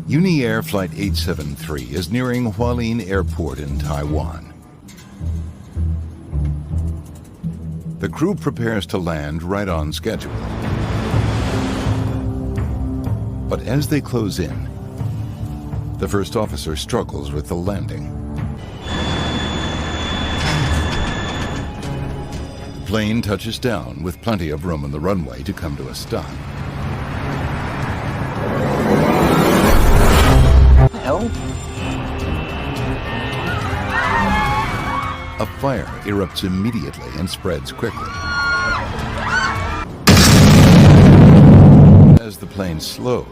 Uni Air Flight 873 is nearing Hualien Airport in Taiwan. The crew prepares to land right on schedule. But as they close in, the first officer struggles with the landing. The plane touches down with plenty of room on the runway to come to a stop. A fire erupts immediately and spreads quickly. As the plane slows,